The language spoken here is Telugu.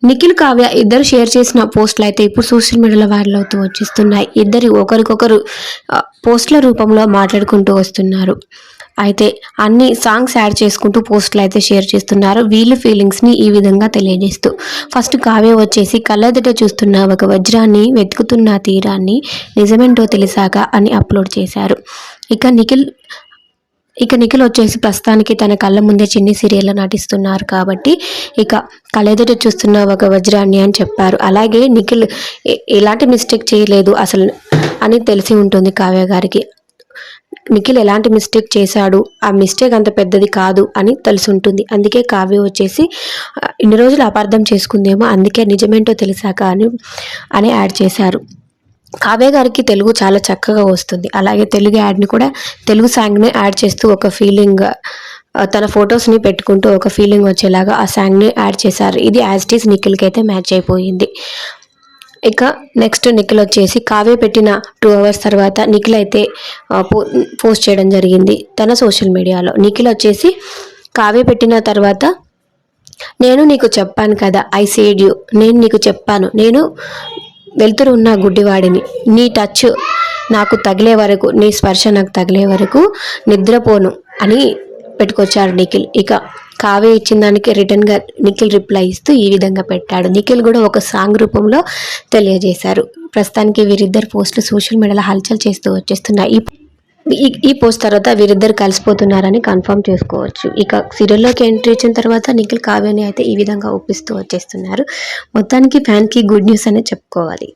నిఖిల్, కావ్య ఇద్దరు షేర్ చేసిన పోస్టులు అయితే ఇప్పుడు సోషల్ మీడియాలో వైరల్ అవుతూ వచ్చేస్తున్నాయి. ఇద్దరు ఒకరికొకరు పోస్టుల రూపంలో మాట్లాడుకుంటూ వస్తున్నారు. అయితే అన్ని సాంగ్స్ యాడ్ చేసుకుంటూ పోస్టులు అయితే షేర్ చేస్తున్నారు. వీళ్ళ ఫీలింగ్స్ని ఈ విధంగా తెలియజేస్తూ, ఫస్ట్ కావ్య వచ్చేసి కళ్ళెదుట చూస్తున్న ఒక వజ్రాన్ని వెతుకుతున్న తీరాన్ని నిజమేంటో తెలిసాక అని అప్లోడ్ చేశారు. ఇక నిఖిల్ వచ్చేసి ప్రస్తుతానికి తన కళ్ళ ముందే చిన్ని సీరియల్లో నటిస్తున్నారు కాబట్టి ఇక కళ్ళెదుట చూస్తున్న ఒక వజ్రాన్ని అని చెప్పారు. అలాగే నిఖిల్ ఎలాంటి మిస్టేక్ చేయలేదు అసలు అని తెలిసి ఉంటుంది కావ్య గారికి. నిఖిల్ ఎలాంటి మిస్టేక్ చేశాడు, ఆ మిస్టేక్ అంత పెద్దది కాదు అని తెలిసి ఉంటుంది. అందుకే కావ్య వచ్చేసి ఇన్ని రోజులు అపార్థం చేసుకుందేమో, అందుకే నిజమేంటో తెలిసాక అని యాడ్ చేశారు. కావ్య గారికి తెలుగు చాలా చక్కగా వస్తుంది. అలాగే తెలుగు సాంగ్ని యాడ్ చేస్తూ ఒక ఫీలింగ్, తన ఫొటోస్ని పెట్టుకుంటూ ఒక ఫీలింగ్ వచ్చేలాగా ఆ సాంగ్ని యాడ్ చేశారు. ఇది యాజ్ ఇట్ ఈస్ నిఖిల్కి అయితే మ్యాచ్ అయిపోయింది. ఇక నెక్స్ట్ నిఖిల్ వచ్చేసి కావ్య పెట్టిన 2 hours తర్వాత నిఖిల్ అయితే పోస్ట్ చేయడం జరిగింది తన సోషల్ మీడియాలో. నిఖిల్ వచ్చేసి కావ్య పెట్టిన తర్వాత, నేను నీకు చెప్పాను కదా, ఐ సేడ్ యూ, నేను నీకు చెప్పాను, నేను వెళ్తురు ఉన్న గుడ్డివాడిని, నీ టచ్ నాకు తగిలే వరకు, నీ స్పర్శ నాకు తగిలే వరకు నిద్రపోను అని పెట్టుకొచ్చారు నిఖిల్. ఇక కావ్య ఇచ్చిన దానికి రిటర్న్గా నిఖిల్ రిప్లై ఇస్తూ ఈ విధంగా పెట్టాడు. నిఖిల్ కూడా ఒక సాంగ్ రూపంలో తెలియజేశారు. ప్రస్తుతానికి వీరిద్దరు పోస్టులు సోషల్ మీడియాలో హల్చల్ చేస్తూ వచ్చేస్తున్నాయి. ఈ పోస్ట్ తర్వాత వీరిద్దరు కలిసిపోతున్నారని కన్ఫర్మ్ చేసుకోవచ్చు. ఇక సీరియల్లోకి ఎంట్రీ ఇచ్చిన తర్వాత నిఖిల్ కావ్యని అయితే ఈ విధంగా ఒప్పిస్తూ వచ్చేస్తున్నారు. మొత్తానికి ఫ్యాన్కి గుడ్ న్యూస్ అనే చెప్పుకోవాలి.